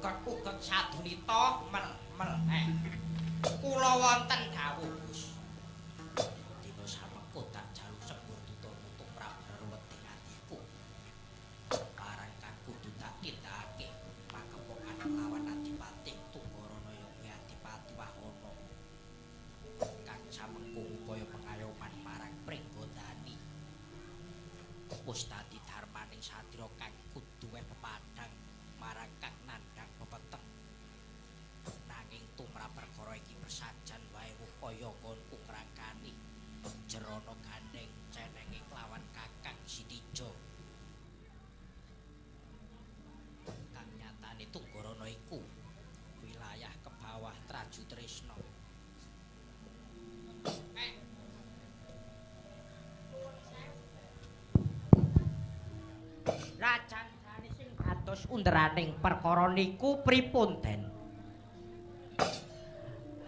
uget-uget sadunita mel kula wonten dawuh Gus. Dina samengko tak jaluk sepur tutur-tutur Prabu Wedi atiku. Barang kang kudu tak tindakake pakepokan lawan Adipati Tunggarana ya Adipati Wahono. Kang samengko upaya pengayoman marang Pringgondani. Wis dadi darmaning satira kang kudu pepadang marang kang nandhang pepeteng. Nanging tumrap perkara iki persajan wae upaya konku ngrangkani Jerana gandeng cenenge klawan Kakang Sitijo. Kang nyatane Tunggarana iku wilayah kebawah Traju Tresna. Rajan jane sing dados underaning perkara niku pripun Den?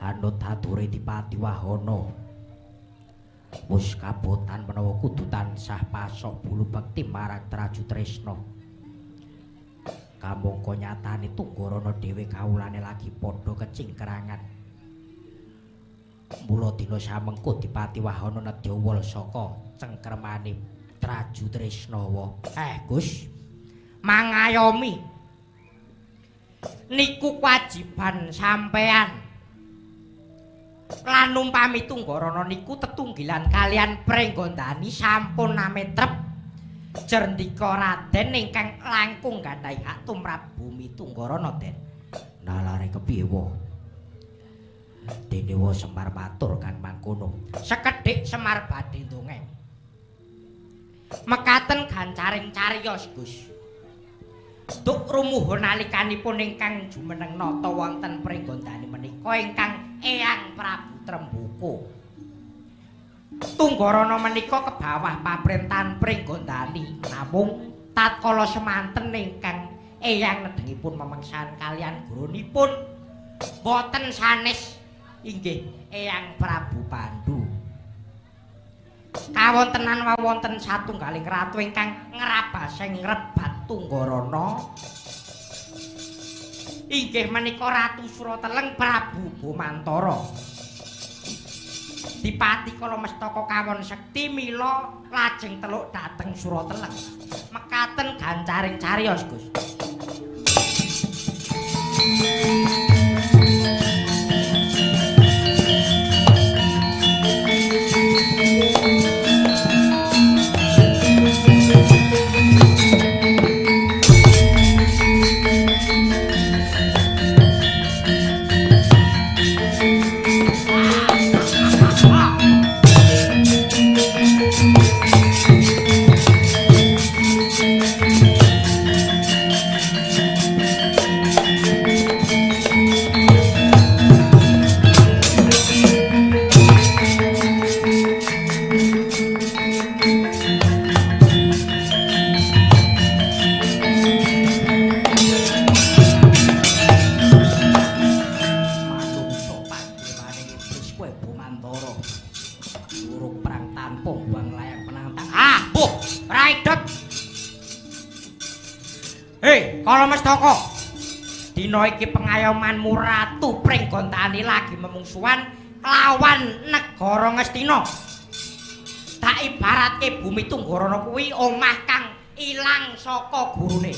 Anut ature Dipati Wahono wis kabotan menawa kudu tansah pasok bulu bekti marang Traju Tresna. Kamangka nyatane Tunggarana dhewe kawulane lagi padha kecingkrangan. Mula dina samengko Dipati Wahono nedya wol saka cengkremane Traju Tresnawa. Gus, mangayomi niku kewajiban sampean. Lan umpami Tunggarana niku tetunggilan kalian Pringgondani sampun nametrep jerdika Raden ingkang langkung gandhahi hak tumrap bumi Tunggarana Den. Nalare kepiye wa? Dene wa Semar matur kang mangkono. Sekedhik Semar badhe ndongeng. Mekaten gancaring cariyos Gus. Duk rumuh nalikanipun ingkang jumeneng nata wonten Pringgondani menika ingkang Eyang Prabu Trembuka. Tunggarana menika kebawah pamrentahan Pringgondani. Namung tatkala semanten ingkang Eyang nedengipun memengsan kalian gurunipun boten sanes inggih Eyang Prabu Pandhu. Kawontenan wawonten satunggaling ratu ingkang ngrabasing ngrebat Tunggarana inggih menika Ratu Surateleng Prabu Bomantara. Dipati kala mestaka kawon sekti mila lajeng teluk dhateng Surateleng. Mekaten gancaring cariyos Gus. Kala mestaka dina iki pengayomanmu Ratu Pringgondani lagi memungsuhan lawan negara Ngastina. Tak ibaratke bumi Tunggarana kuwi omah kang ilang saka gurune.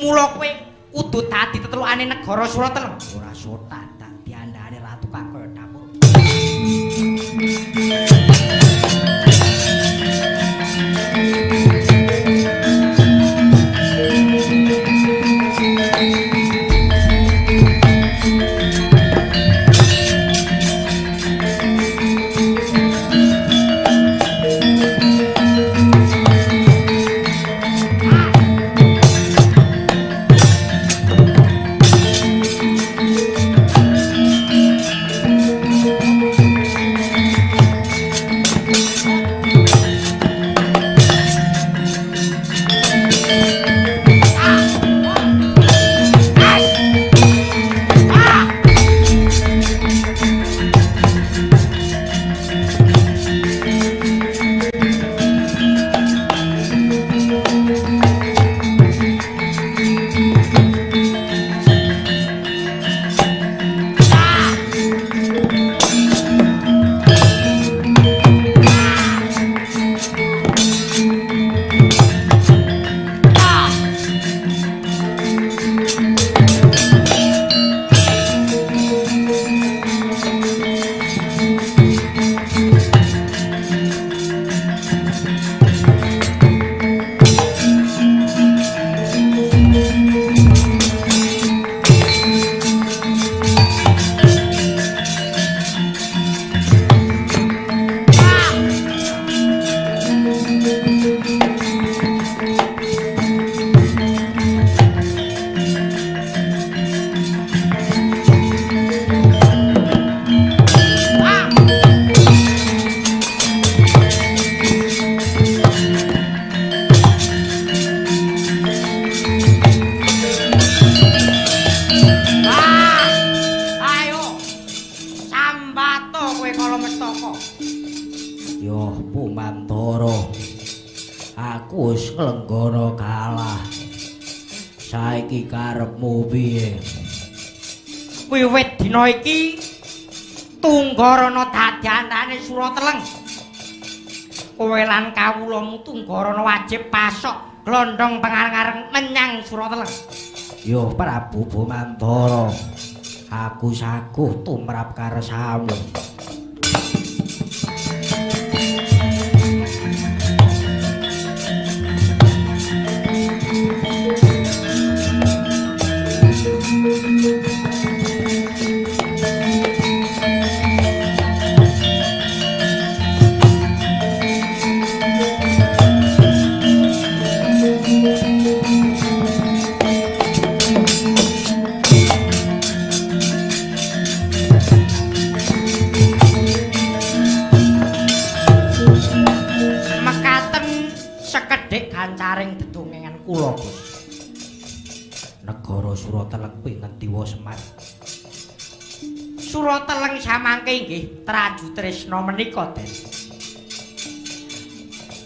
Mula kowe kudu dadi tetelukane negara Surateleng. Ora sotan tak diandhane ratu kang kaya dapur. piye? Wiwit dina iki Tunggarana dadi antane Surateleng. Kowe lan kawulamu Tunggarana wajib pasok glondhong pengareng menyang Surateleng. Yo Prabu Bomantara, aku saguh tumrap karsamu. Gancaring dedongengan kula, Gus. Negara Surateleng kuwi ngendiwa Semar. Surateleng samangke inggih Traju Tresna menika, Den.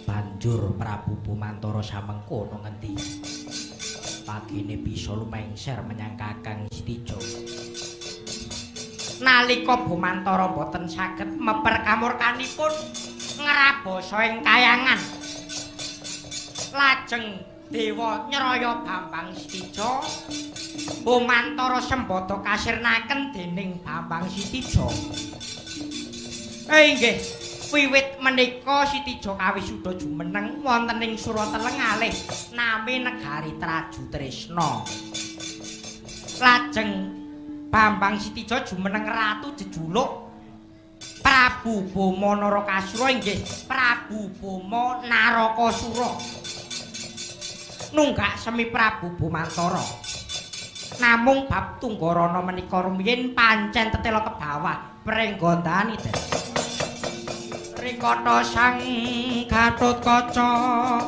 Banjur Prabu Bomantara samengkono ngendi? Pagine bisa lumengser menyang Kakang Istija. Nalika Bomantara boten saged meper kamurkanipun ngrabosa ing kayangan. Lajeng dewa nyeraya Bambang Sitija Bomantara sembada kasirnaken dening Bambang Sitija. Inggih, wiwit menika Sitija kawisuda jumeneng wonten ing Surateleng alih nami negari Traju Tresna. Lajeng Bambang Sitija jumeneng ratu jejuluk Prabu Boma Narakasura, inggih Prabu Boma Narakasura. Nunggak semi Prabu Bomantara. Namung bab Tunggarana menika rumiyin pancen tetela ke bawah prenggondani, Den. Rikata Sang Gatotkaca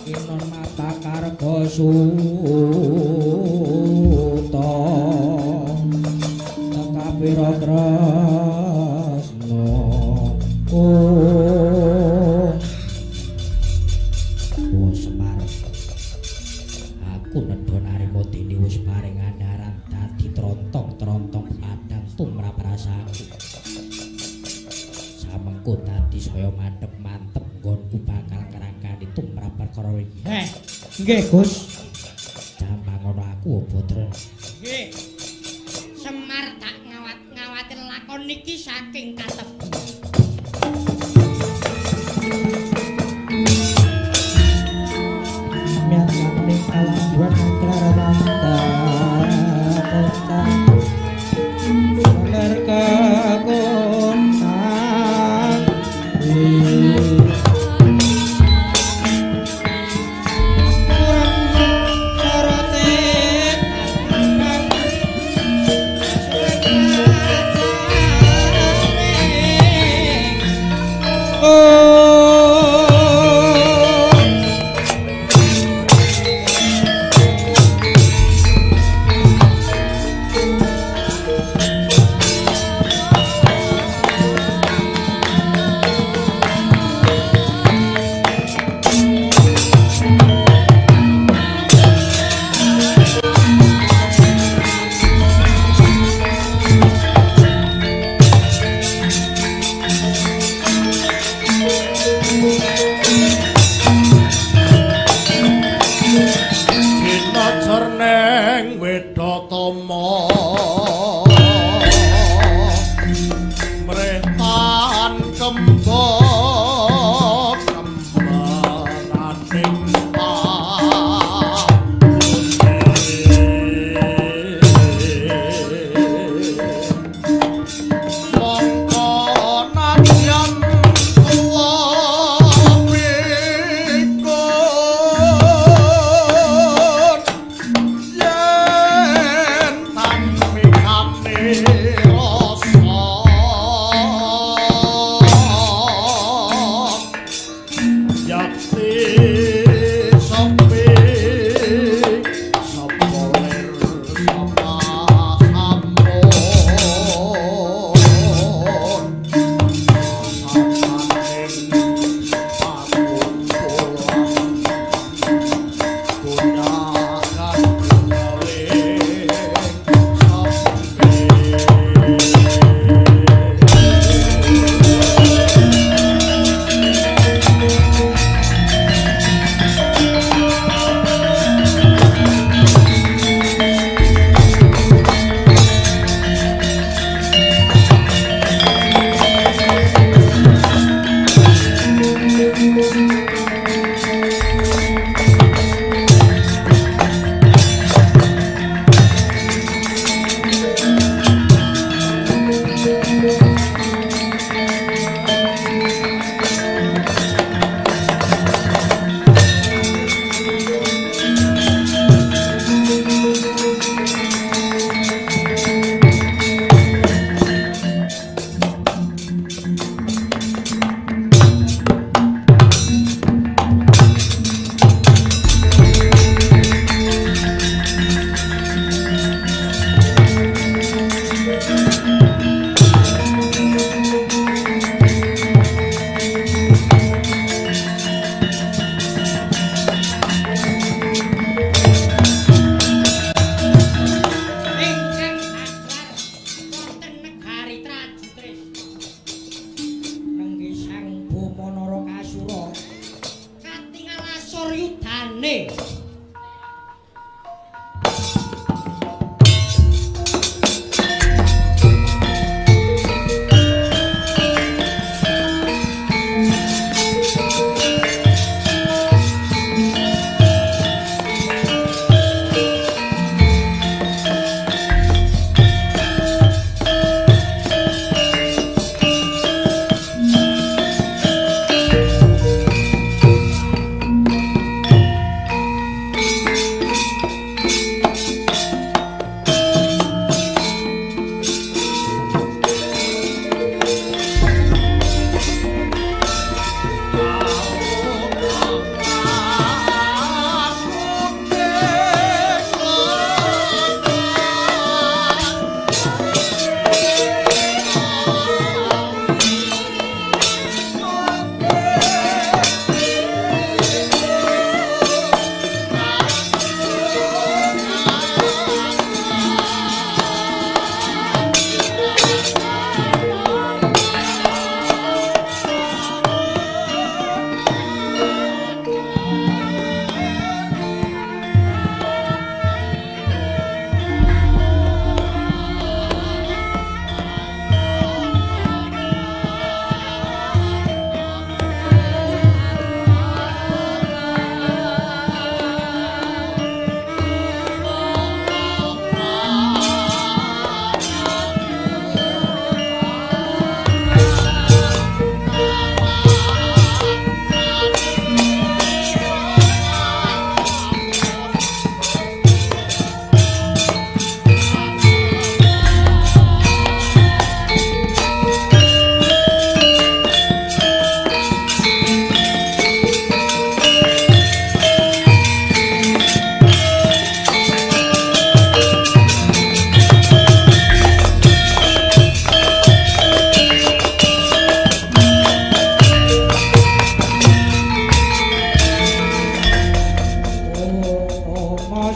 Kinon mata karga suta tekapira tresna Semar, aku nedha narima dene wis paring andharan dadi trontong-trontong padang tumrap rasaku. Samengko dadi saya mantep-mantep nggonku bakal ngrangkani tumrap perkara iki. Nggih, Gus. Jampang ngono aku Badra. Nggih. Semar tak ngawat-ngawati lakon niki saking katebu. Kalanjuan Angkramanta Kota Bener kekontang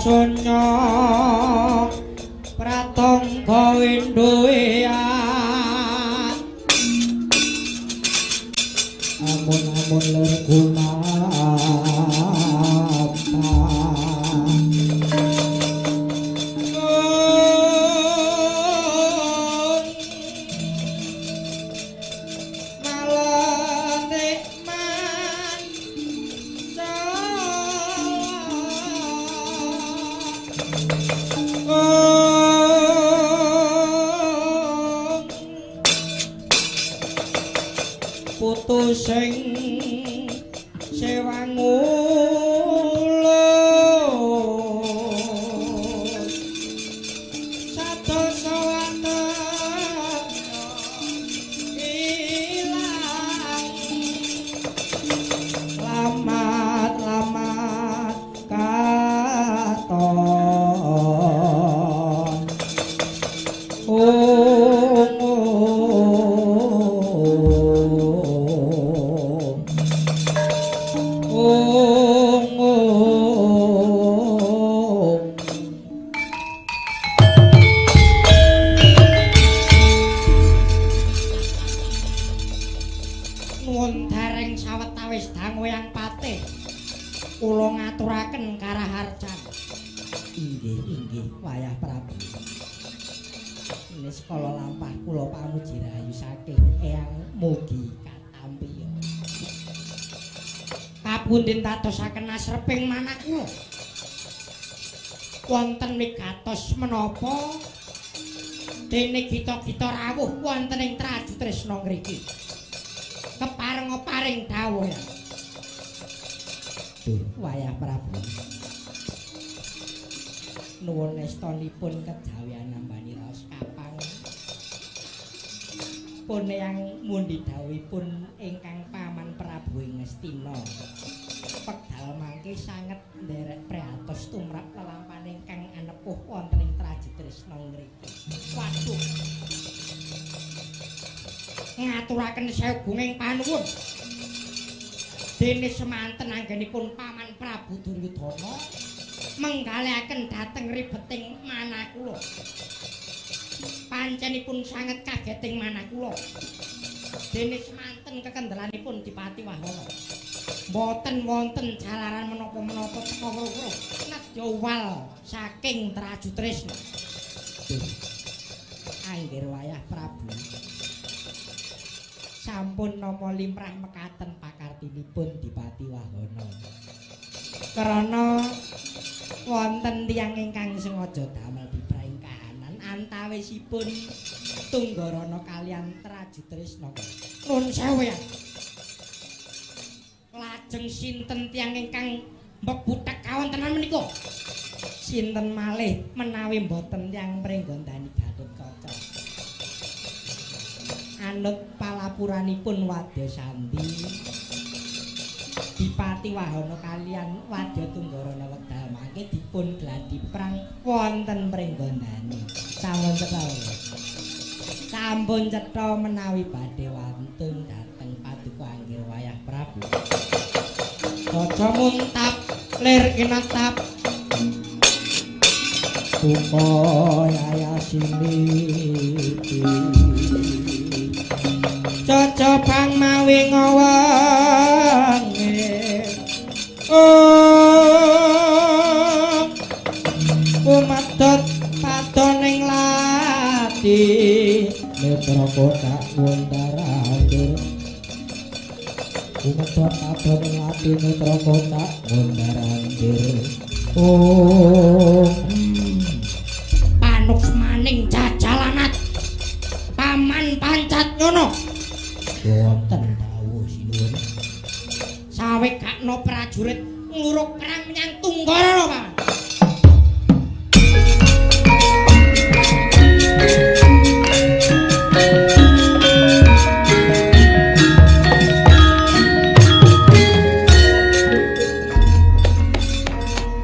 sunya pratangga winduwe amun-amun ler putu sing sewangulus sadosa wonten ilang lamat katon nuwun dereng sawetawis dangu yang patih kula ngaturaken karaharjan. Inggih wayah Prabu. Ini sekala lampah kula pamuji rahayu saking eyang mugi katampi. Kapundhen dadosaken asreping manah kula. Wonten wigatos menapa dene gita-gita rawuh wonten ing Traju Tresna ngriki. Keparing-paring dawuh. Duh, wayah Prabu. Nuwun estunipun kejawian nambani raos kapang. Pun yang mundi dawuhipun ingkang paman Prabu ing Ngastina. Pekdal mangke sanget nderek priatos tumrap lelampahan ingkang anepuh wonten ing Traju Tresna ngriki. Waduh. Ngaturaken sawegunging panuwun dene semanten anggenipun paman Prabu Duryudana menggalaken dhateng ribeting manah kula. Pancenipun sanget kageting manah kula dene semanten kekendelanipun Dipati Wahana mboten wonten jalaran menapa-menapa teka weruh nedya wal saking Traju Tresna. Anggir wayah Prabu sampun nama limrah mekaten pakartinipun Dipati Wahana. Karana wonten tiyang ingkang sengaja damel piprahing kahanan antawisipun Tunggarana kaliyan Traju Tresna. Nuwun sewu. Lajeng sinten tiyang ingkang mbebutek kawontenan menika? Sinten malih menawi mboten tiyang pringgondani Gatotkaca. Anut palapuranipun Wadya Sandi Dipati Wahana kaliyan Wadya Tunggarana wekdal mangke dipun gladi perang wonten pringgondani. Sampun cetha menawi badhe wantun dhateng paduka anggir wayah Prabu. Kaca muntap lir kinatap upaya sini cocobang mawi ngawange umadot patoning lati netra kotak wondarangir umadot patoning lati netra kotak wondarangir panuks maning jajalanat paman pancat nyono wonten dawuh sinuwun sawekakna prajurit nguruk perang menyang Tunggarana Paman.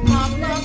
Mama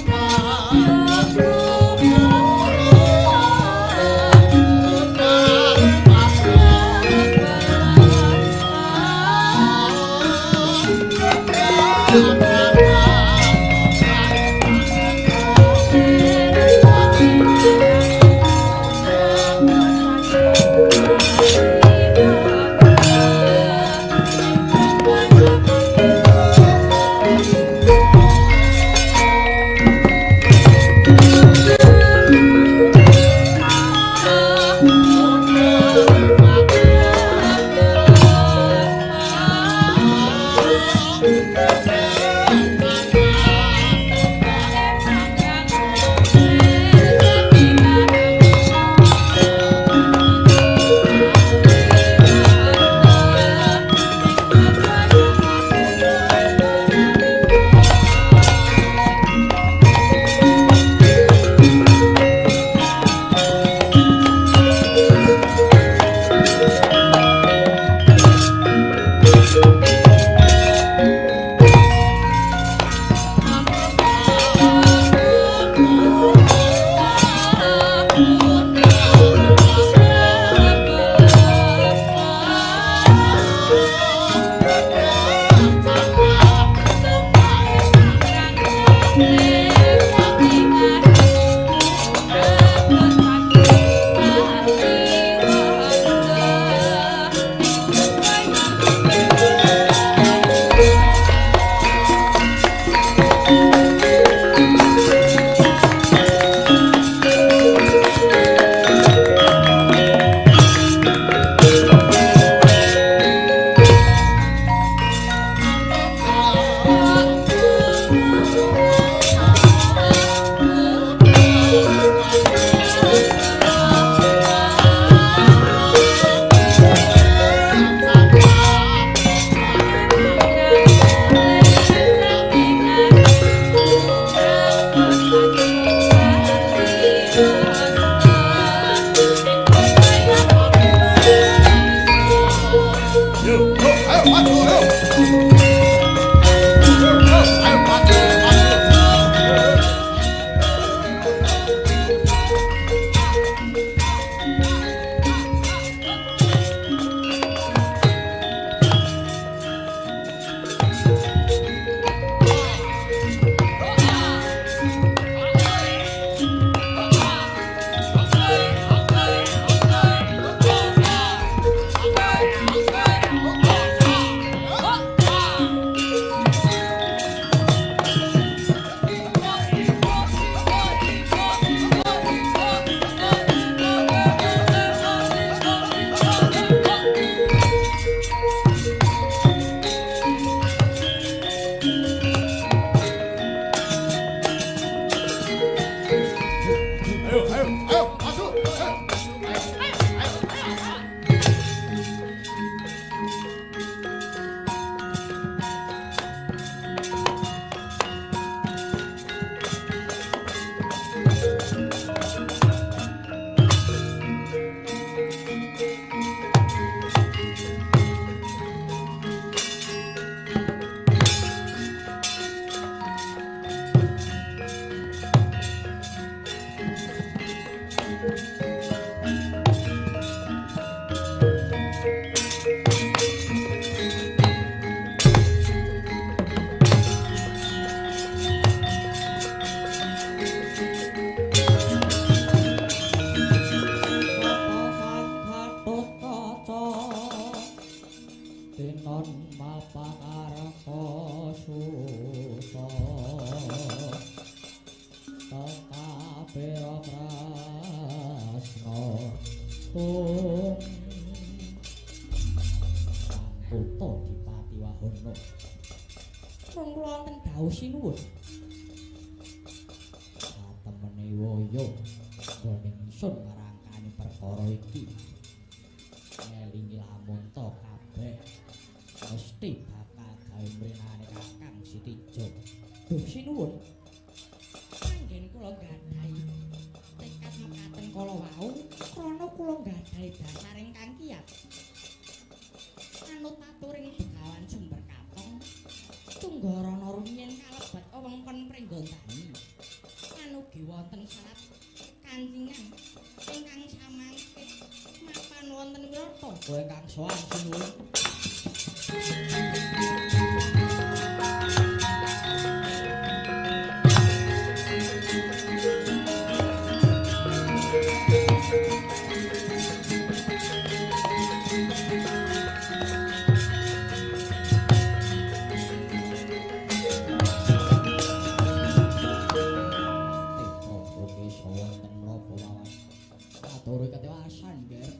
Bathara ketewasan nger.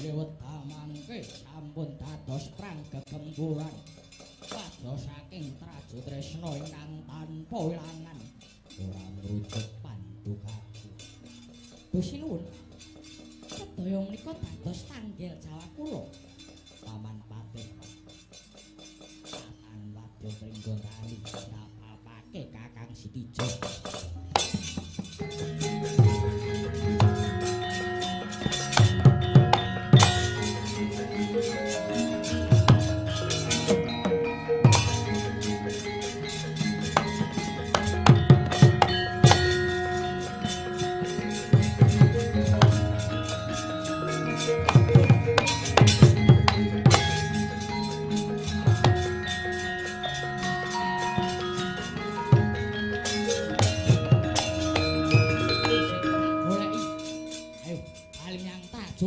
Liwet mangke sampun dados prang gegemburan. Kados saking trajo tresna ingkang tanpa wilangan. Ora merujuk pandukaku. Gusti nuwun. Sedaya menika dados tanggel Jawa kula. Paman Patih. Katan wadya pringgondani napapake Kakang Sitijo.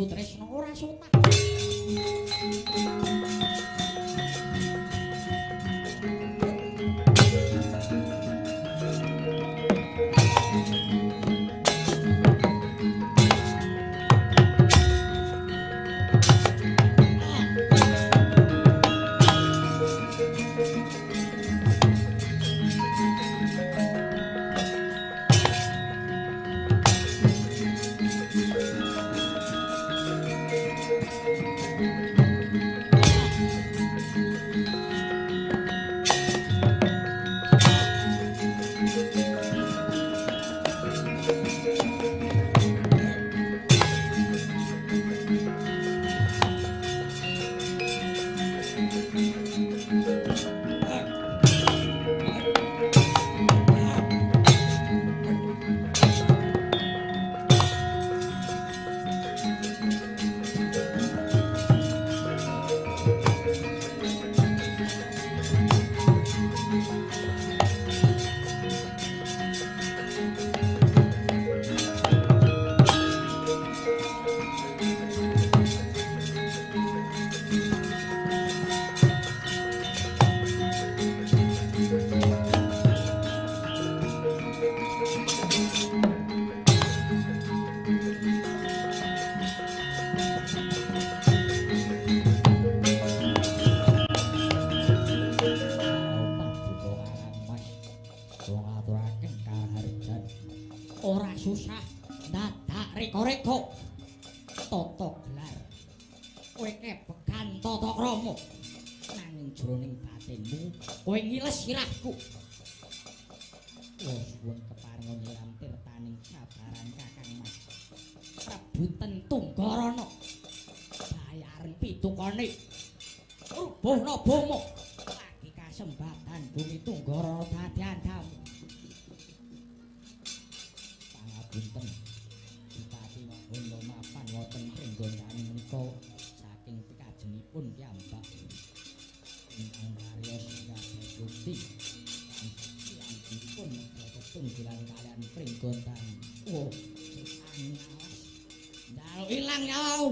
Tresna ora sotak. Sirahku. Wah, suwun keparenga nyiram tirtaning sabaran Kakang Mas. Prabu Tunggarana. Bayaran pitukane. Rubuhna bomo. Lagi kasembatan bumi Tunggarana dadi andamu. Pangapunten. Bupati Wahondo mapan wonten pringgondani menika saking pikajengipun piyambak. Ingkang karya singgah bukti pun tunggilan kalian pringgondan. Oh, angas ndalo ilang nyawa.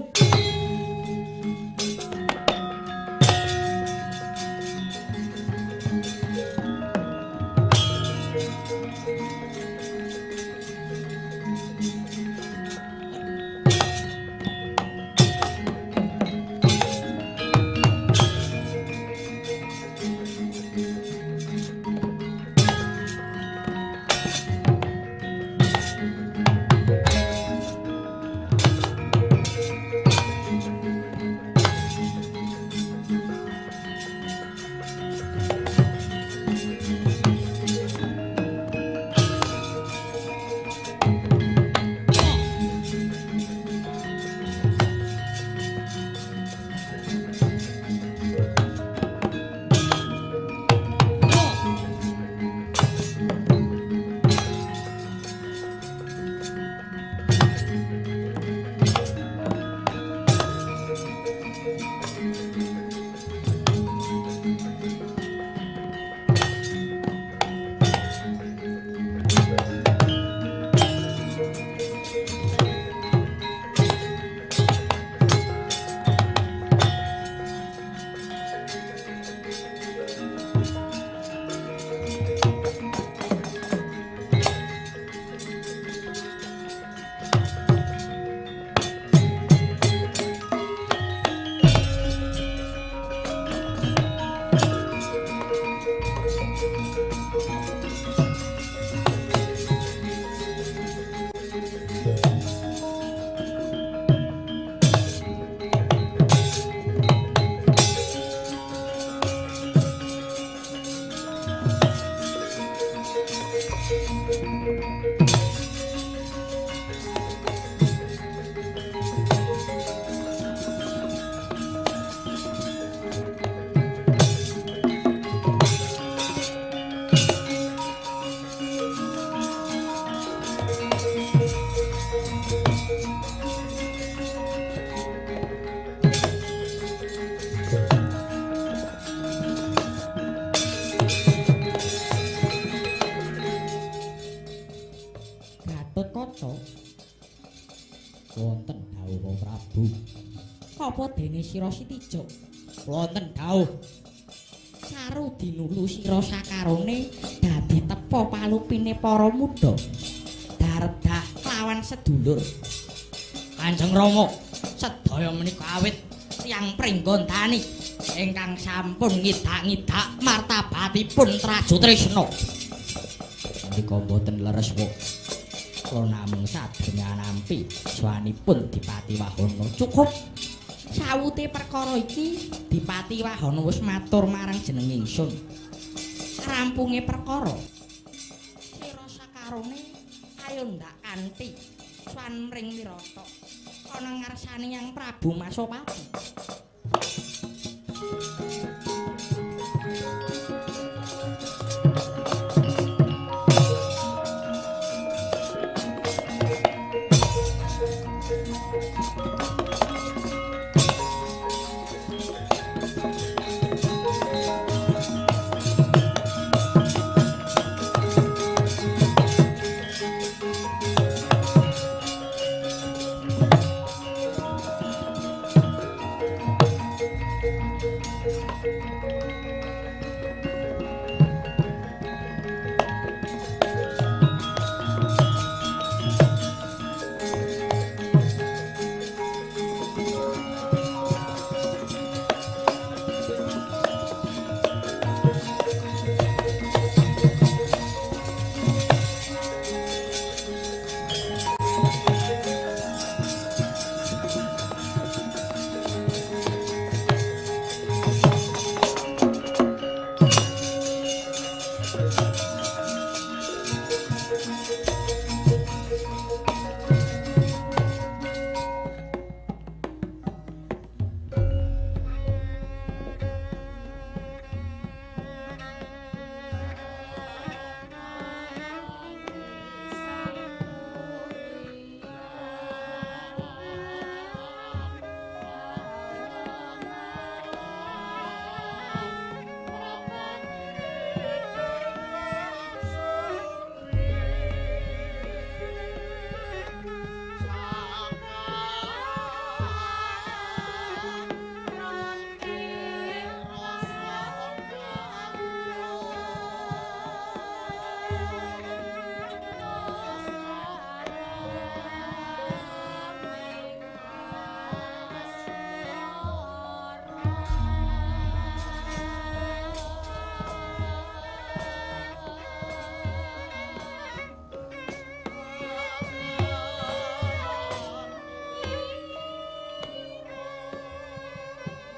Wonten dawuh Prabu. Apa dene sira Sitijuk? Wonten dawuh. Saru dinulu sira sakarone dadi tepa palupine para muda. Daredah lawan sedulur. Kanjeng Rama, sedaya menika awit tiyang Pringgondani ingkang sampun ngidak-ngidak martabatipun Trajutresna. Menika boten leres kok. Kula namung sadaya nampi swanipun Dipati Wahana. Cukup sawute perkara iki Dipati Wahana wis matur marang jeneng ingsun. Rampunge perkara sira sakarone ayo ndak kanthi swan mring wirata ana ngarsane Yang Prabu Masopati.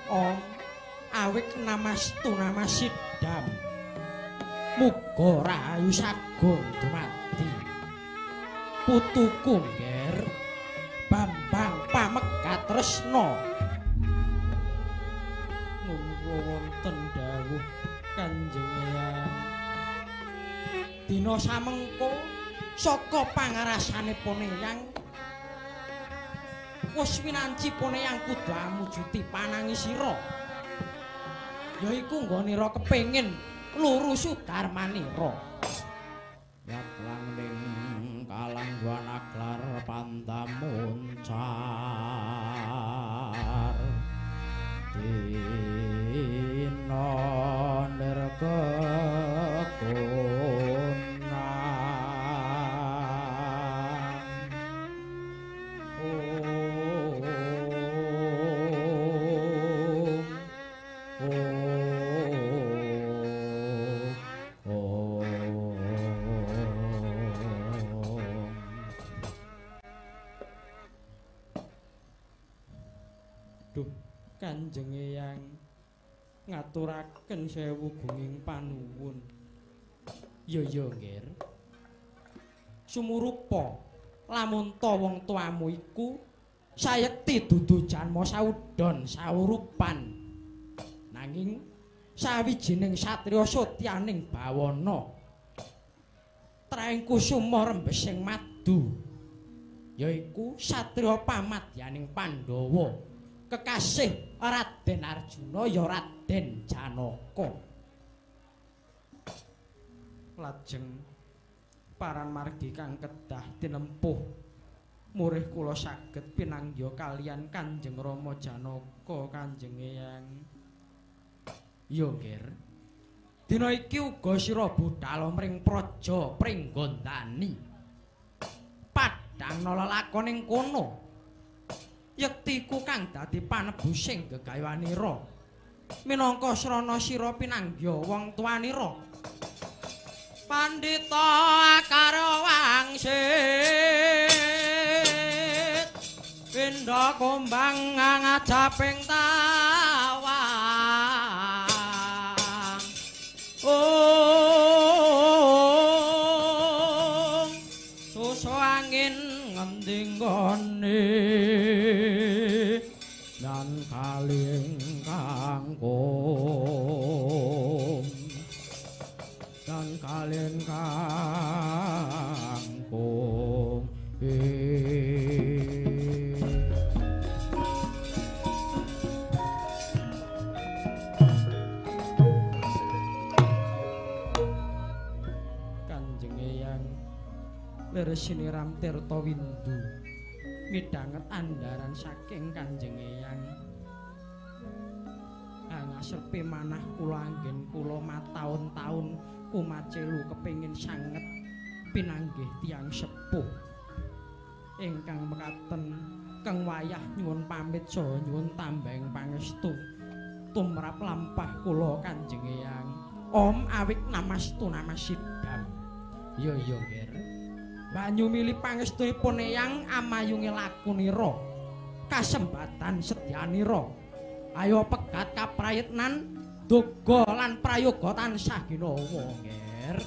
Om awik namastu namasidam muga rahayu sagung dumadi putuku ngger Bambang Pamekatresna nuwun wonten dawuh Kanjeng Eyang dina samengko saka pangarasanipun Eyang wis winanci pun Eyang kudu amujuti panangi sira yaiku nggonira kepengin luru Sudarmanira Yaklangning kalangguan aklar pantamuncar dina Kanjeng Eyang ngaturaken sewu gunging panuwun. Ya ngger. sumurupa lamun ta wong tuamu iku sayekti dudu janma saudon saurupan nanging sawijining satriya sotyaning bawana traing kusuma rembesing madu yaiku satriya pamadyaning Pandhawa kekasih Raden Arjuna ya Raden Janaka. Lajeng paran margi kang kedah tinempuh murih kula saged pinanggya kalian Kanjeng Rama Janaka Kanjeng Eyang. Ya Ger. Dina iki uga sira budhal mring praja Pringgondani. Padhang lelakon ing kono. Yektiku kang dadi panebusing gegayanira. Minangka srana sira pinanggya wong tuanira. Pandhita karo wangsit pindha kumbang ngajaping tawang susu angin ngending gone dan kaling kangkung dan kalian kangkung Kanjeng Eyang Leresiniram Tirta Windu midhanget andharan saking Kanjeng Eyang ngasepi manah kula anggen kula mataun-taun kumacelu kepingin sanget pinanggih tiyang sepuh ingkang mekaten keng wayah nyuwun pamit saha nyuwun tambahing pangestu tumrap lampah kula Kanjeng Eyang. Om awik namastu namasidam. Ya ya Ger. Banyu milih pangestunipun Eyang amayungi lakunira kasembatan sedyanira. Ayo pegat kaprayitnan duga lan prayoga tansah ginawa Nger.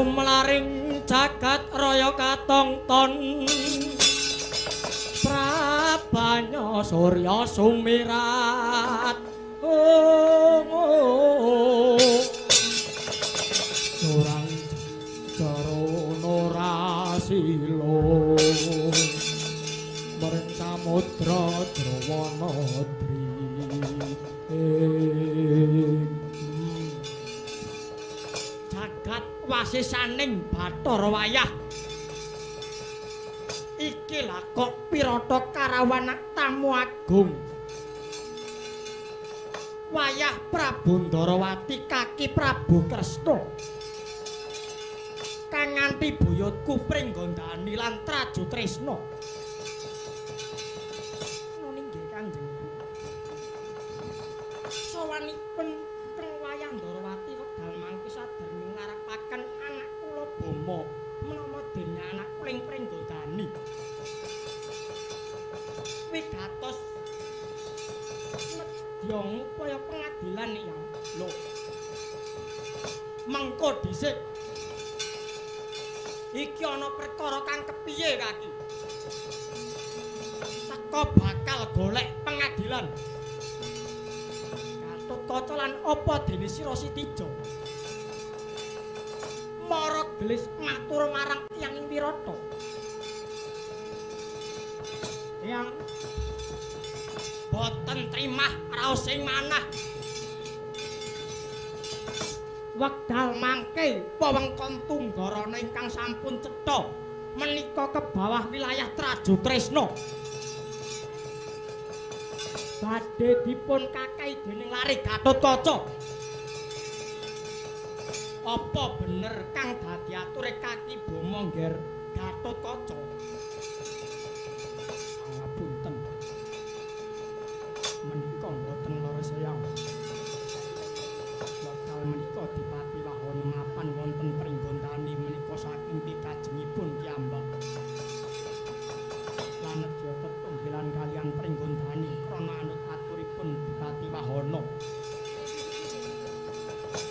sumelaring jagat raya katongton Prabanya Surya sumirat Nurang Jarana Rasila Maring samudra Drawanadri jagat wasisaning Bathara Wayah iki lah kok pirata karawan tamu agung wayah Prabu Ndarawati kaki Prabu Kresna kang nganti buyutku pringgondani lan traju tresna nggih Kanjeng sawanipun teng wayah Ndarawati wekdal mangke sadereng ngarapaken anak kula Bama menawa dene anak kuling pringgondani wigatos Yong kaya pengadilan ya. Lho. Mengko dhisik. Iki ana perkara kang kepiye kaki? Teko bakal golek pengadilan. Gatotkaca lan apa dene sira Sitija? Mara gelis matur marang Hyang Wirata. Yang boten trimah raos sing manah wekdal mangke wewengkon Tunggarana ingkang sampun cetha menika ke bawah wilayah Traju Tresna badhe dipun kakahi dening lari Gatotkaca apa bener kang dadi ature kaki Bama ngger Gatotkaca ngapunten menika mboten lara sayang. Wekdal menika Dipati Wahono mapan wonten Pringgondani menika saking pikajengipun piyambak. Lanedya tetunggilan kaliyan Pringgondani krana anut aturipun Dipati Wahono.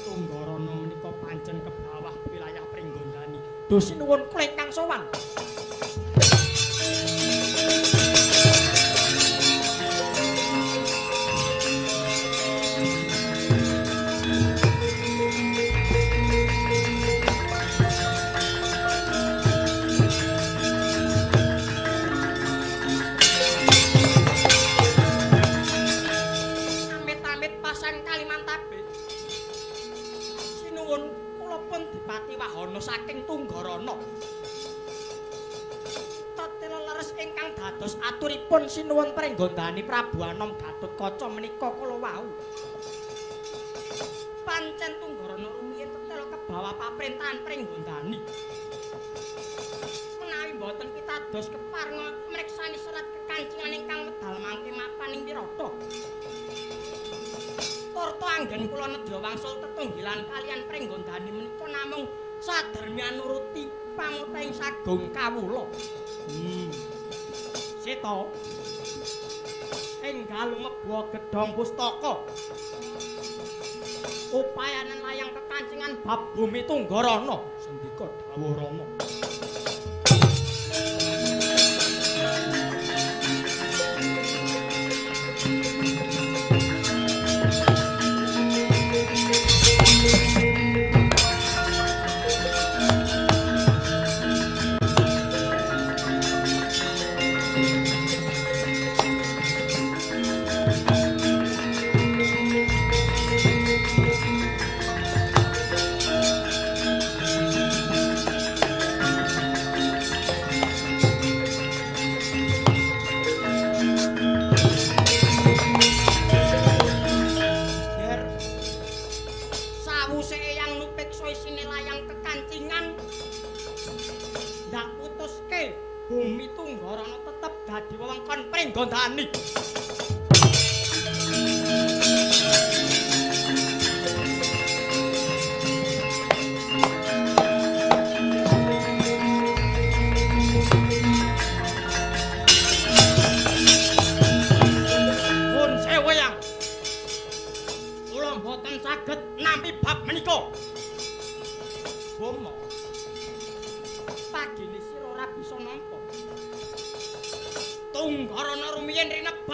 Tunggarana menika pancen ke bawah wilayah Pringgondani. Dusi nuwun kula ingkang sowan. Saking Tunggarana tatela leres ingkang dados aturipun sinuwun Pringgondani Prabu Anom Gatotkaca menika kala wau pancen Tunggarana rumiyin tetela kebawa paprintahan Pringgondani menawi boten pitados keparenga mriksani serat kekancingan ingkang medal mangke mapan ing Wirata turta anggen kula nedya wangsul tetunggilan kaliyan Pringgondani menika namung sadermian nuruti pangutahing sagung kawula. Seta enggal mebuha gedhong pustaka. Upayanan layang kekancingan bab bumi Tunggarana sendika dawuh Rama.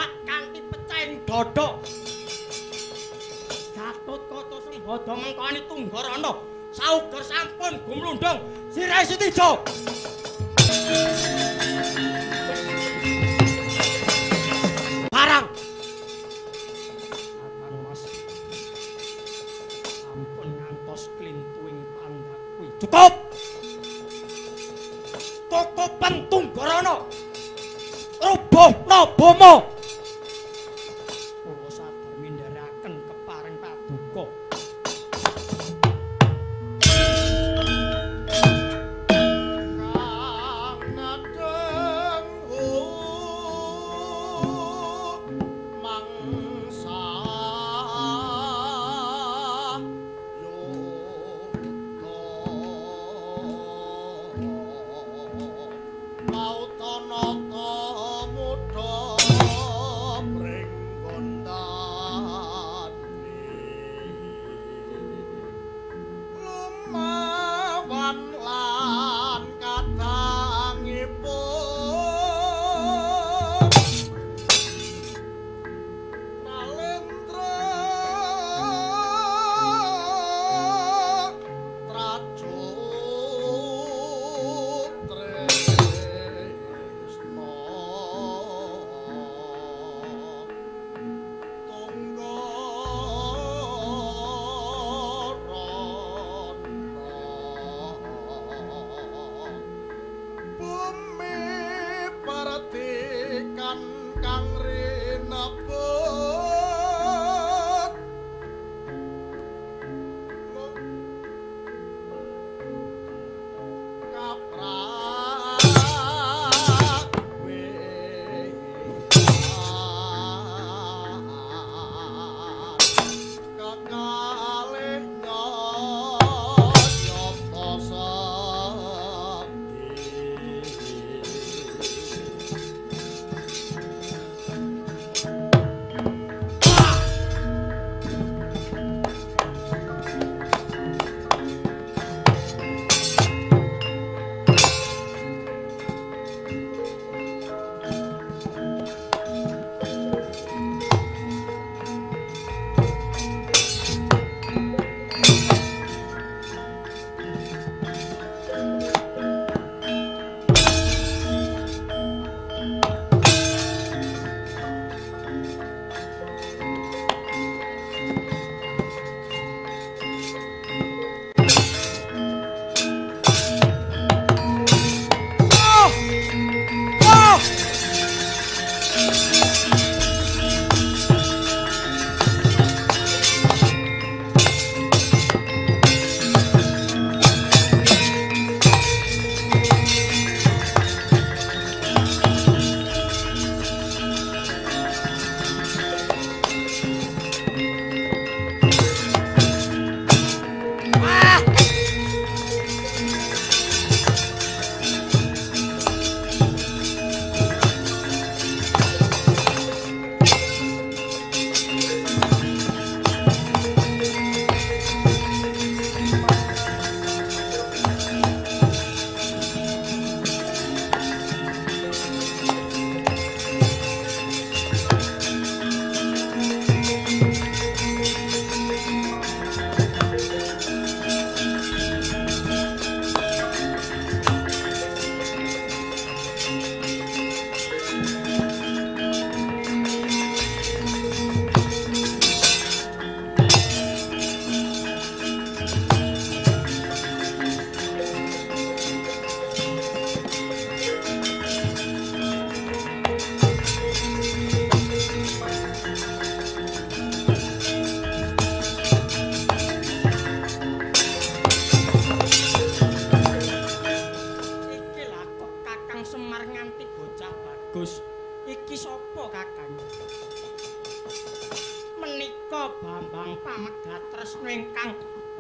awak kanthi pecahing dada. Gatotkaca Sembada mengkani Tunggarana sauger sampun gumlundung sirahe Sitijo. Barang ampun ngantos klintuing pandhaku. Cukup. Cukupen Tunggarana. Rubuhna boma. Kula sadar mindharaken keparing paduka.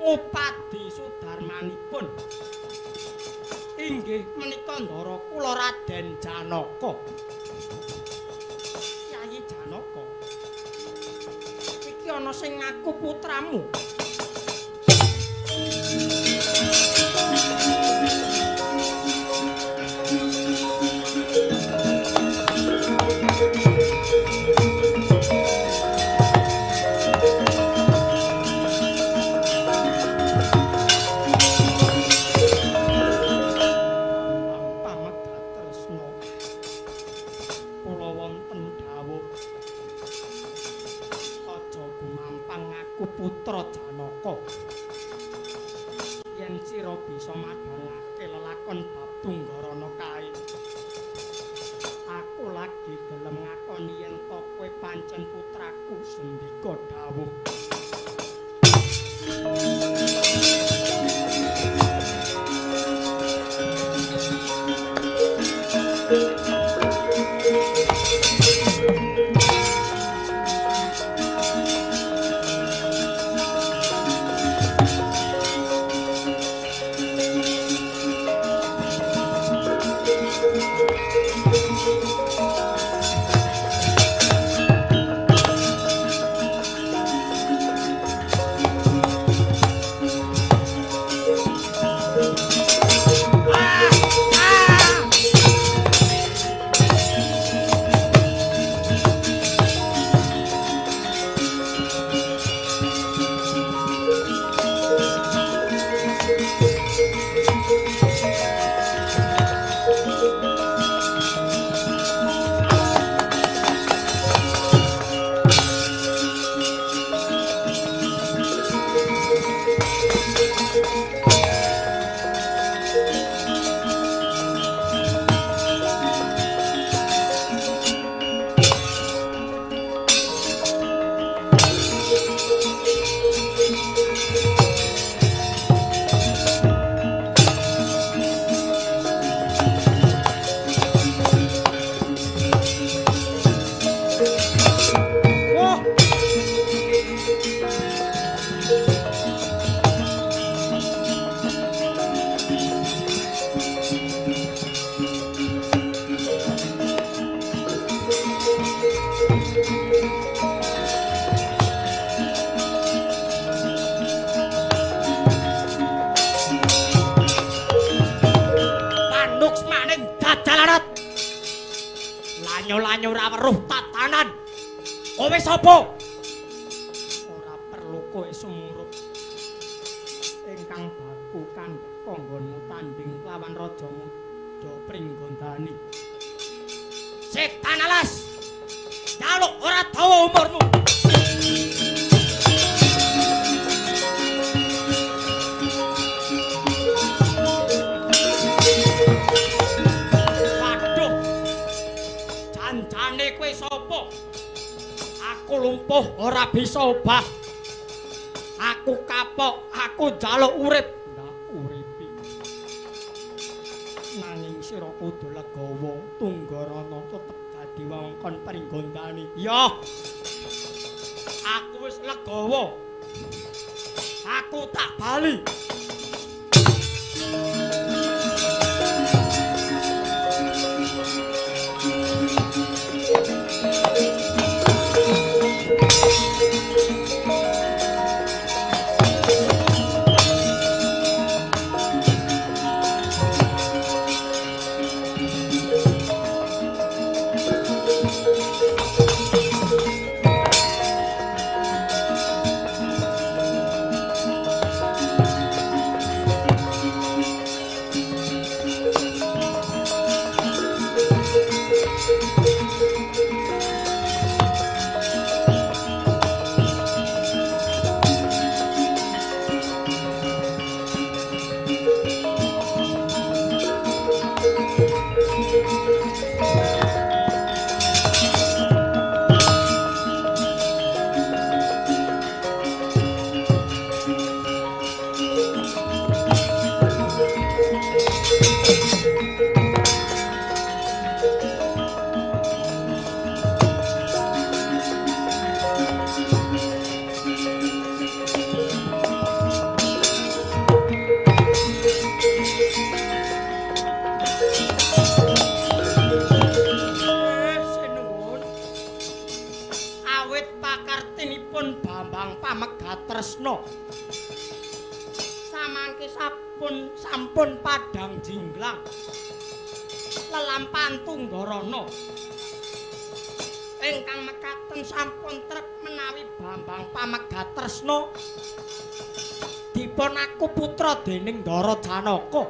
Upadi Sudarmanipun inggih menika ndara kula Raden Janaka. Yayi Janaka, iki ana sing ngaku putramu. aku putra Janaka. Yen sira bisa madhangake lelakon bab Tunggarana kae, aku lagi gelem ngakoni yen to kowe pancen putraku sendika dawuh. Lanyo-lanyo ora weruh tatanan. Kowe sapa? Ora perlu kowe sumurup. Ingkang baku kang kanggonmu tanding lawan Raja Muda Pringgondani. Setan alas. Jaluk ora dawa umurmu. Jancane kowe sapa? Aku lumpuh ora bisa obah. Aku kapok, aku njaluk urip. Ndak uripi. Nanging sira kudu legawa, Tunggarana tetep dadi wewengkon Pringgondani. Ya. Aku wis legawa. Aku tak bali. Sampun padhang jinglang lelampahan Tunggarana ingkang mekaten sampun trep menawi Bambang Pameggatresna dipun aku putra dening Ndara Janaka.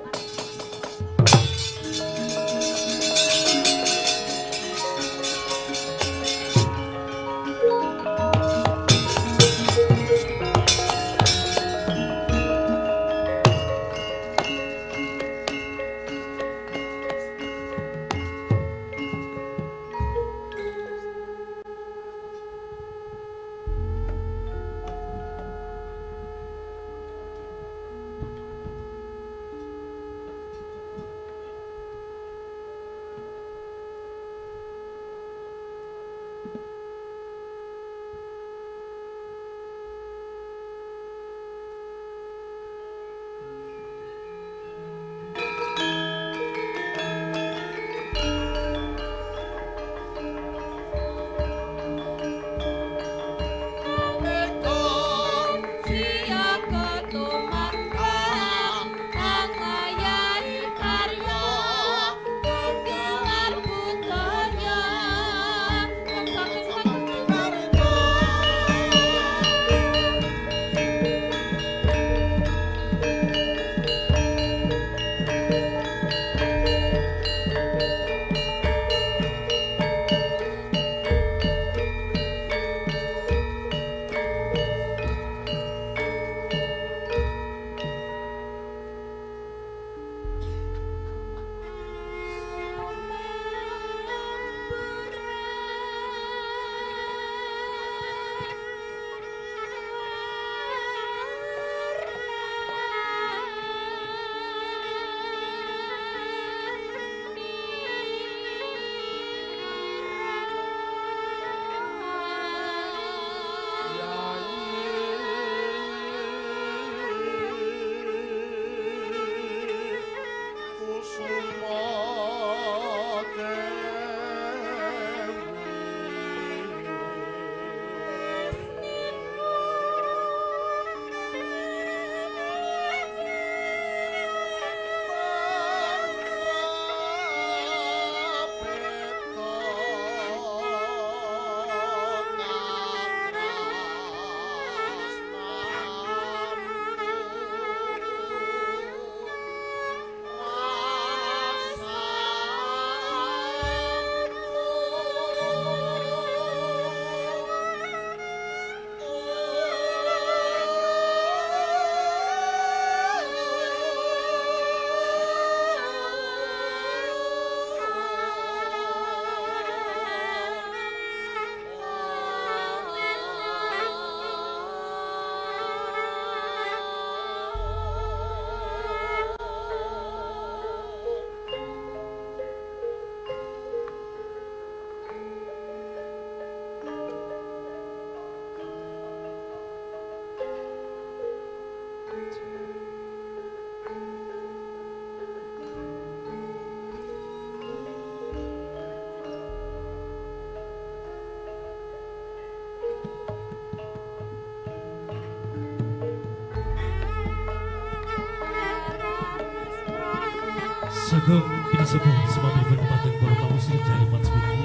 Sagem pinasepuh semamipun dumateng para tamu sedaya Patswidi.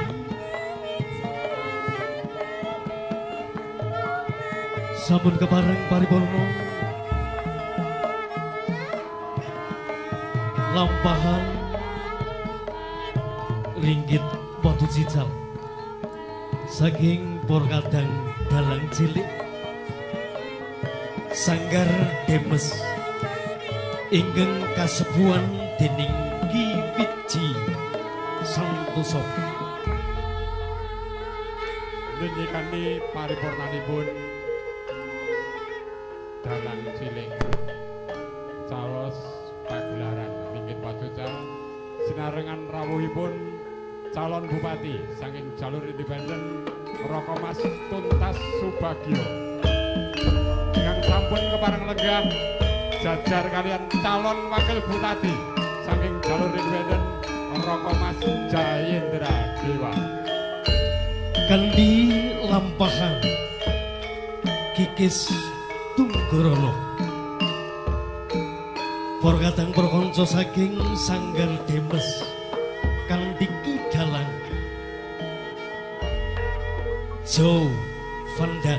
Sampun kepareng paripurna lampahan ringgit watu cical saking por kadang dalang cilik Sanggar Demes ingkang kasepuhan dening Ki Wiji Santoso. Nggih paripurnanipun dalang cilik caos pagelaran ringgit wacucal sinarengan rawuhipun calon bupati saking jalur independen Roko Mas Tuntas Subagio yang sampun kepareng lenggah jajar kalian calon wakil bupati saking jalur independen Roko Mas Jayendra Dewa Kandi lampahan Kikis Tunggorono Porkadang perkonco saking Sanggar Demes Kandi Kidalang Jo Vanda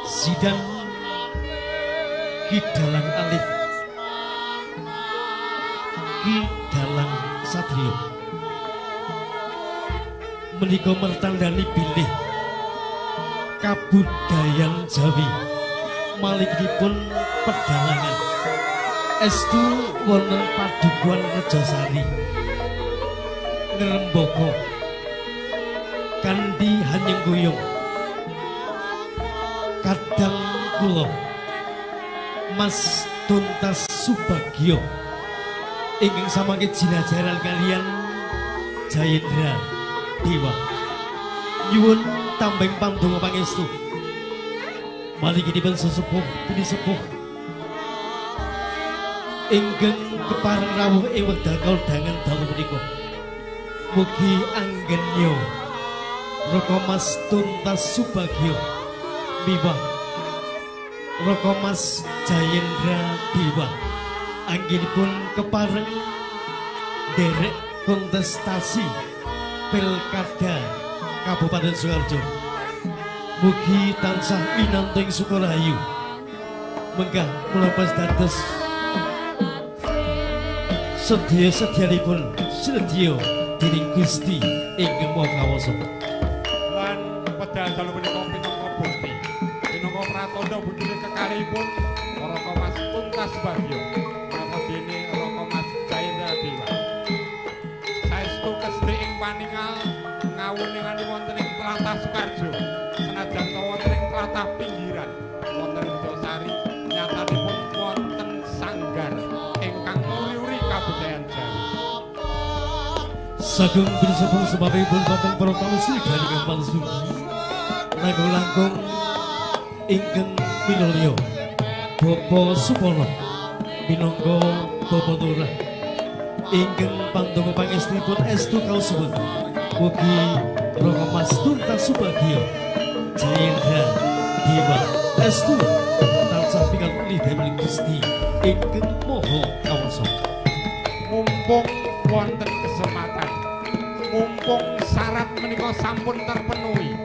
Sidang Kidalang Alif Kidalang Satrio menika mertandani bilih kabudayan Jawi malikipun pedalangan estu wonten padukuhan Rejosari ngrembaka kanthi hanyeng guyung kadang kula Mas Tuntas Subagio ingkang samangke jinajaran kalian Jayendra Dewa nyuwun tambeng pandonga pangestu malinginipun sesepuh puni sepuh ingkang kepareng rawuh ing wekdal kaldangan dalu menika mugi anggennya Roko Mas Tuntas Subagio miwah Roko Mas Jayendra Dewa anggenipun kepareng derek kontestasi Pilkada Kabupaten Sukoharjo mugi tansah winanting sukarayu menggah mulapas dados sedya-sedyanipun sedya dening Gusti ingkang Maha Kawasa lan pedal dalu menika pinangka bukti pinangka pratandha budine kekalihipun Roko Mas Tuntas Subagio menapa dene Roko Mas Jayendra Dewa saestu kesthi ing paningal ngawuningan wonten ing tlatah Sukoharjo senajan to wonten ing tlatah pinggiran wonten ing Rejosari nyatanipun wonten sanggar ingkang nguri-uri kabudayan Jawi Sagem binsepung sebabipun wonten para tamu sedaya ingkang palsugi langkung langkung ingkang minulya Bapak Supono minangka Bapak Lurah ingkang pandonga pangestipun estu kausuwun mugi Roko Mas Tuntas Subagio Jayendra Dewa estu tansah pikantuk dening Gusti ingkang Maha Kawasa mumpung wonten kesempatan mumpung syarat menika sampun terpenuhi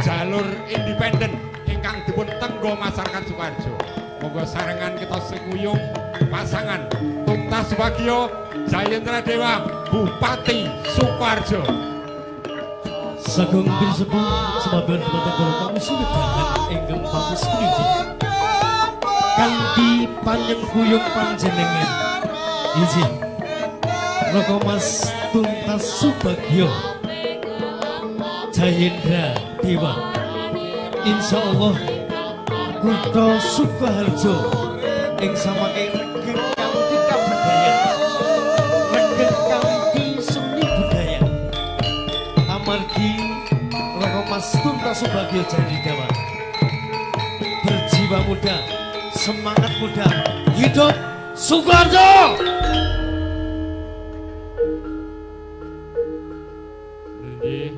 jalur independen ingkang dipun tenggo masyarakat Sukoharjo monggo sarengan kita sekuyung pasangan Tuntas Subagio Jayendra Dewa Bupati Sukoharjo Sagung binsepung sebabipun dumateng para tamu sedaya ingkang bagus pundi kanthi panjenengan panjenengan izin Roko Mas Tuntas Subagio Jayendra Dewa insyaallah kutha Sukoharjo ing samangke regeng kanthi kabudayan regeng kanthi seni budaya amargi Roko Mas Tuntas Subagio Jayendra Dewa berjiwa muda semangat muda hidup Sukoharjo. Nggih,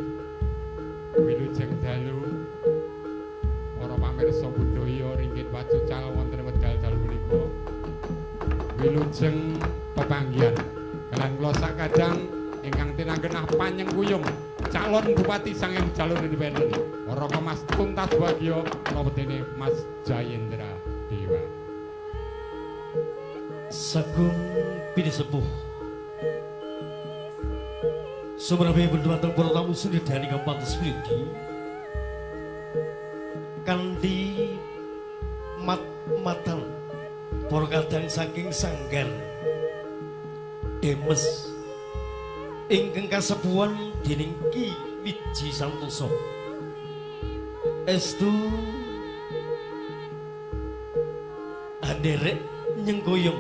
wilujeng dalu para pamirsa budaya ringgit wacucal wonten wekdal dalu menika wilujeng panggihan. Kalian kula sakadang ingkang tinanggenah panyengkuyung calon Bupati Sanging Jalur Independen Raka Mas Tuntas Bagio Lopetene Mas Jayendra Dewa. Sagung Pini Sepuh Sumrabe berdumateng para tamu seni dari Kabupaten Spridi kanthi mat-matan para kadang saking Sanggar Demes ingkang kasepuhan dening Ki Wiji Santoso estu anderek nyengkoyong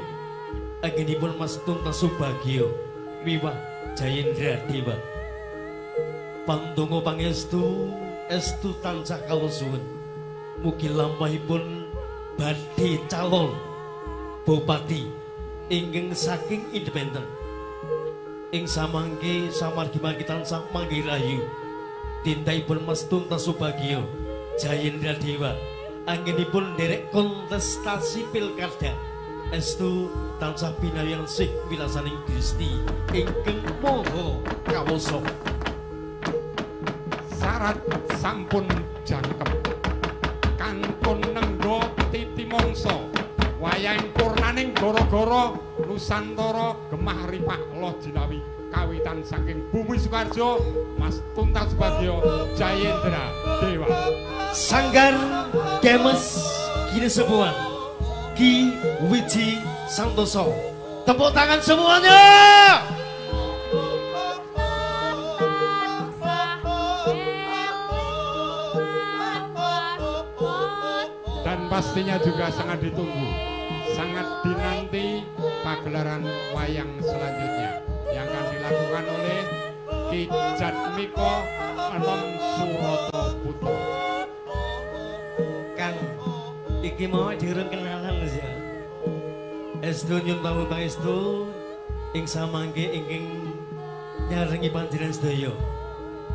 anggenipun Mas Tuntas Subagio miwah Jayendra Dewa pandonga pangestu estu tansah kawusuhen mugi lampahipun badhe calon Bupati ingkang saking independen ing samangke samargi tansah manggi rayu tindaipun Mas Tuntas Subagio Jayendra Dewa anggenipun derek kontestasi pilkada estu tansah pinayangsih wilasaning Gusti ingkang maha kawasa Syarat sampun jangkep kantun nenggo titi mongso wayahing purnaning gara-gara Nusantara gemah ripah loh jinawi kawitan saking Bumi Sukarjo Mas Tuntas Bagio Jayendra Dewa Sanggar Demes Kini Sepuhan Ki Wiji Santoso tepuk tangan semuanya. dan pastinya juga sangat ditunggu sangat dinanti pagelaran wayang selanjutnya yang akan dilakukan oleh Ki Jatmiko Enom Suroto Putra. Kang iki mau direng kenalan Mas ya. Estu nyun tamu pangestu ing samangke ingkang nyarengi panjenengan sedaya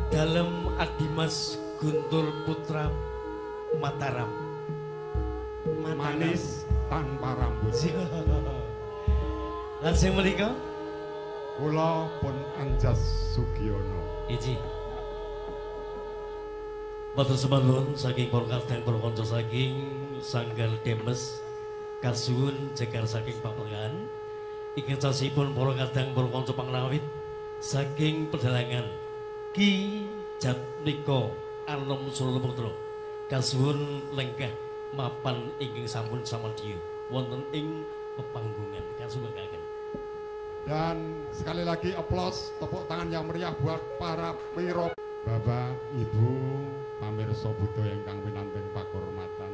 dalem Adimas Guntur Putra Mataram. Manis tanpa rambut. Lan sing menika Kula pun Anjas Sugiono. Iji. Matur sembahun saking para kadang para kanca saking Sanggar Demes kasuwun jegar saking papengan ingkang sasipun para kadang para kanca pangrawit saking pedalangan Ki Jatmiko Anom Suroto kasuwun lenggah mapan ingkang sampun samadya wonten ing pepanggungan kasumekaken. Dan sekali lagi aplaus tepuk tangan yang meriah buat para piro Bapak Ibu pamirsa Buddha ingkang winanting pakurmatan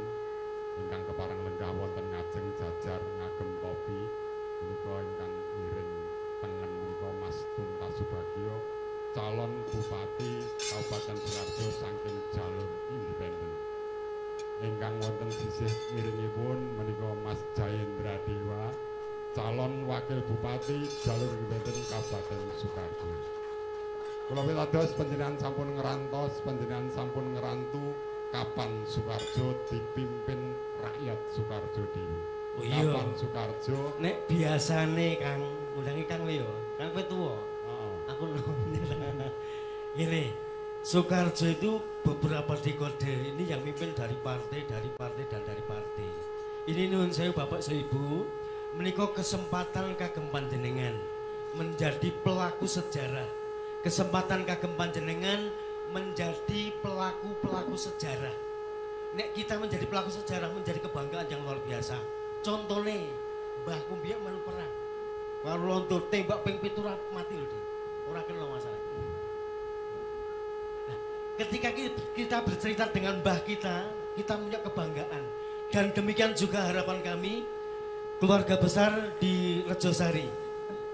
ingkang kepareng lenggah wonten ngajeng jajar ngagem topi menika ingkang ngiring tengen menika Mas Tuntas Subagio calon Bupati Kabupaten Sukarjo saking jalur independen. Ingkang wonten sisih ngiringipun menika Mas Jayendra Dewa calon Wakil Bupati jalur independen Kabupaten Sukarjo. Kula pitados panjenengan sampun ngerantos, panjenengan sampun ngerantu kapan Sukarjo dipimpin rakyat Sukarjo dhewe. Oh iya. Kapan Sukarjo Nek biasane Kang undangi Kang Leo, Kang kowe tuwa. Aku gini, Sukarjo itu beberapa dekade ini yang mimpin dari partai, dan dari partai. Ini nuwun sewu Bapak Ibu, menika kesempatan kagem panjenengan menjadi pelaku sejarah. Kesempatan kagem panjenengan menjadi pelaku sejarah. Nek kita menjadi pelaku sejarah menjadi kebanggaan yang luar biasa. Contohnya, Mbah Kumbiak melu perang. Kalau lontur tembak ping 7 mati lho, Dik. Ora kena masalah. Nah, ketika kita bercerita dengan mbah kita punya kebanggaan. Dan demikian juga harapan kami keluarga besar di Rejosari.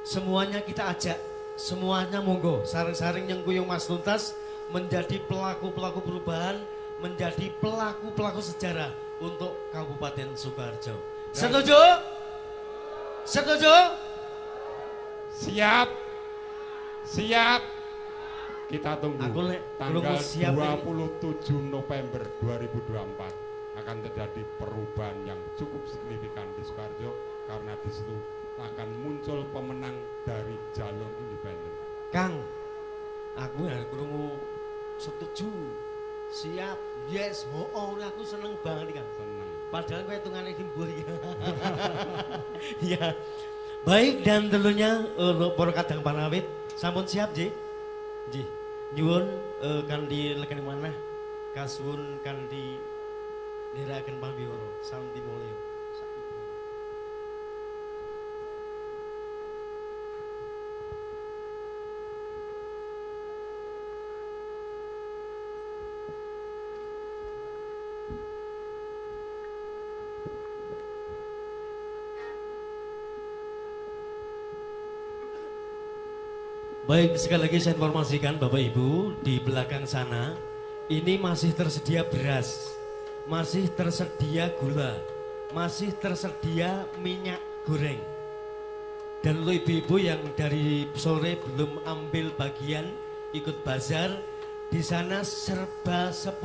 Semuanya kita ajak, semuanya monggo saring-saring nyengkuyung Mas Tuntas menjadi pelaku-pelaku perubahan, menjadi pelaku-pelaku sejarah untuk Kabupaten Sukarjo. Setuju? Setuju? siap. Siap. Kita tunggu tanggal 27 November 2024 akan terjadi perubahan yang cukup signifikan di Sukarjo karena di situ akan muncul pemenang dari jalur independen. Kang, aku ya krungu setuju. Siap, yes, aku seneng banget Kang. Seneng. Padahal kowe hitungane timbul ya. Iya. Baik dan tentunya untuk para kadang panawit sampun siap nggih. Nggih. Nyuwun kanthi legene manah kasuwun kanthi nderekaken pambiwara Santi Mulya. Baik, sekali lagi saya informasikan Bapak Ibu, di belakang sana ini masih tersedia beras, masih tersedia gula, masih tersedia minyak goreng. Dan lo ibu-ibu yang dari sore belum ambil bagian ikut bazar, di sana serba 10.000.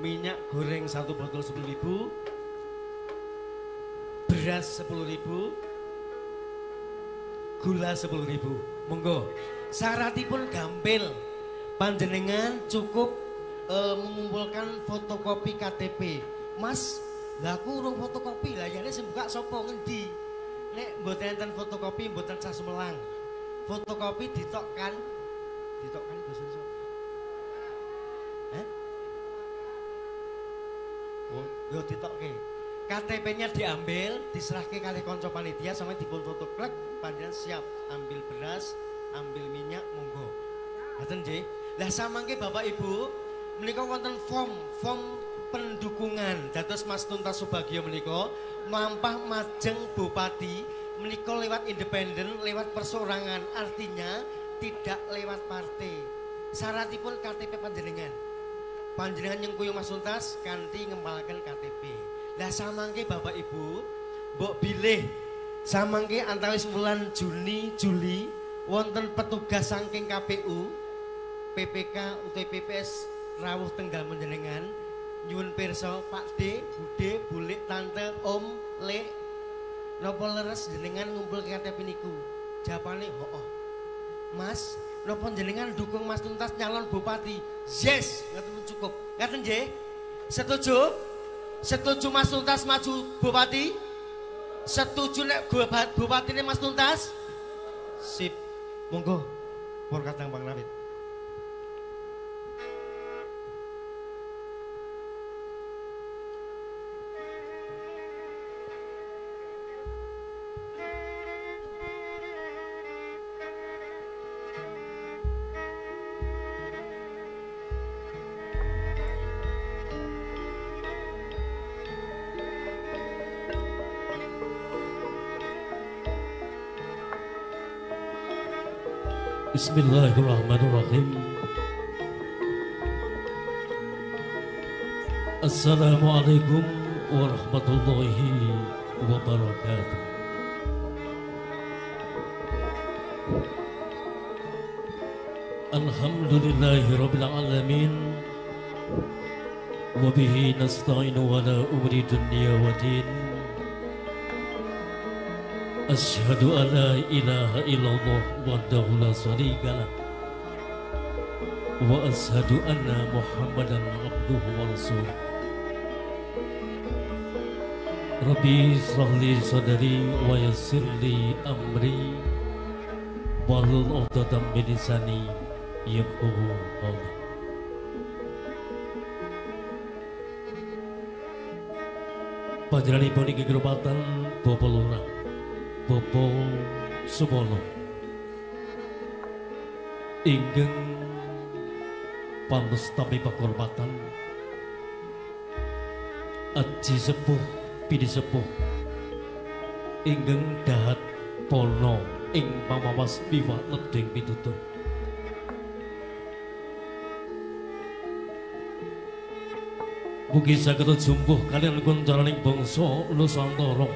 Minyak goreng 1 botol 10.000, beras 10.000, gula 10.000. Monggo, syaratipun gampil. Panjenengan cukup mengumpulkan fotokopi KTP. Mas, lah aku urung fotokopi, lah yane sing buka sapa ngendi? Nek mboten enten fotokopi mboten sah Semelang. Fotokopi ditokkan basa sapa? Oh, yo ditokke. KTP-nya diambil, diserahke kali kanca panitia sama dipun foto klek, panjenengan siap ambil beras, ambil minyak, monggo. Ngaten nggih. Lah samangke Bapak Ibu, menika wonten form pendukungan dados Mas Tuntas Subagio menika mlampah majeng Bupati menika lewat independen, lewat persorangan, artinya tidak lewat partai. Syaratipun KTP panjenengan. Panjenengan nyengkuyung Mas Tuntas kanthi ngempalaken KTP. Lah samangke Bapak Ibu, mbok bilih samangke antawis wulan Juni, Juli wonten petugas saking KPU, PPK utawi PPS rawuh tenggal panjenengan nyuwun pirsa Pak D, Bude, Bulik, Tante, Om, Lek napa leres jenengan ngumpul KTP niku? Jawabane, "Hooh." Mas, napa jenengan dukung Mas Tuntas nyalon bupati? Yes, ngaten cukup. Ngaten nggih? Setuju? Setuju Mas Tuntas maju bupati? Setuju nek bupati ini Mas Tuntas? Sip. Monggo, pun kadang Bang Rawit. Bismillahirrahmanirrahim. Assalamualaikum warahmatullahi wabarakatuh. Alhamdulillahirabbil alamin. Wa bihi nasta'inu ala umuri dunya waddin. Asyhadu an la ilaha illallah wahdahu la syarika lah wa asyhadu anna Muhammadan abduhu wa rasuluh. Rabbi shrah li sadri wa yassir li amri wahlul 'uqdatam min lisani yafqahu qawli. Panjenenganipun inggih kepatan Bapak Lurah Bapak Sumono inggih pamestami pakurmatan Aji Sepuh Bidi Sepuh inggih dahat pono ing pamawas biwa ledeng pitutur. Mugi saged jumbuh kaliyan kuncaraning bangsa Nusantara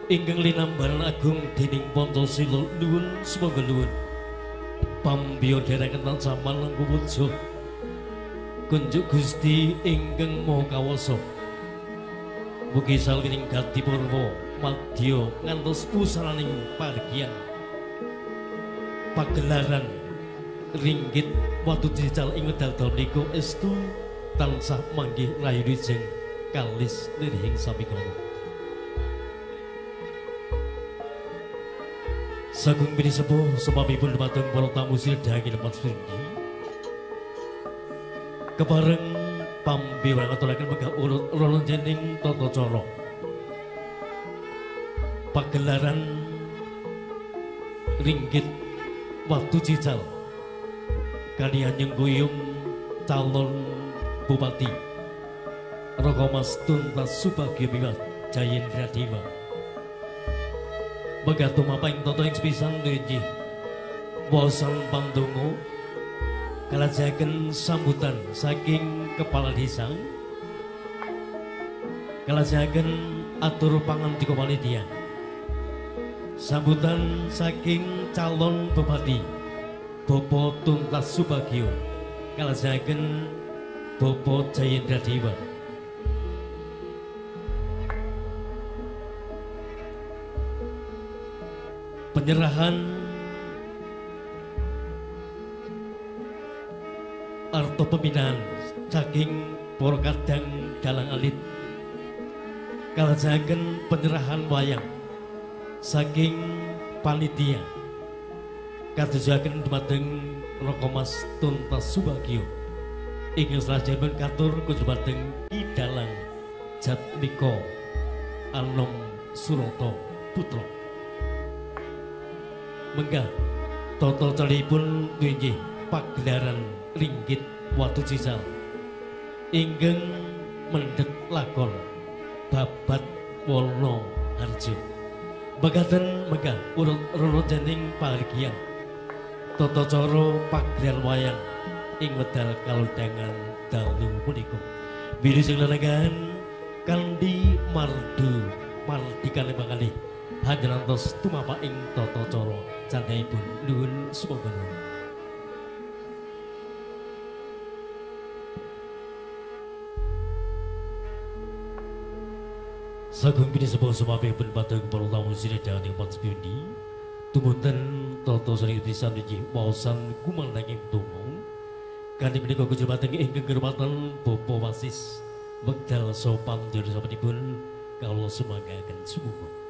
ingkang linambaran agung dening Pancasila nuwun sumangga nuwun pambiya dereken zaman langkung kunjuk Gusti ingkang Maha Kawasa mugi salwining gati purwa madya ngantos usaraning pargian pagelaran ringgit watu dical ing wedal dal menika estu tansah manggih rayu wijeng kalis lirihing samikala. Sagung bini sepuh semamipun dumateng para tamu sidhangi lepat sundi kebareng pambiwarang aturaken megah urut rolonjening tata cara pagelaran ringgit watu cical kaliyan nyengguyung calon Bupati Raka Mas Tuntas Subagyo Biwas Jayendra Dewa Begatum apa yang toto yang sepisan nunji wawasan pandongo kalajaken sambutan saking kepala desa kalajaken atur pangantika panitia sambutan saking calon Bupati Bapak Tuntas Subagyo kalajaken Bapak Jayendra Dewa. Penyerahan arto pembinaan saking para kadang dalang alit kalajaken penyerahan wayang saking panitia kadosaken dumateng Raka Mas Tuntas Subagyo ingkang salajengipun katur kujubateng Kidalang Jatmiko Anom Suroto Putra menggah toto calipun nggih pagelaran ringgit watu cical ingkang mendhet lakon babat Wono Harjo bagaten menggah urut rolonjening pahargyan tata cara pagelaran wayang ing wedal kalodhangan dalu punika bilih sing lelagan kandi mardu mardikane mangalih hanyarantos tumapa ing tata cara candhaipun nuwun sumangga sagung bini sepuh sumapipun pateng para tamu sidang ing patspundi tumunten tata sering pisan niki waosan kumandhanging donga kanthi menika kujubateng ingkang kehormatan Bapak Wasis wekdal sopan dherek sampun kawula sumanggaken sumuga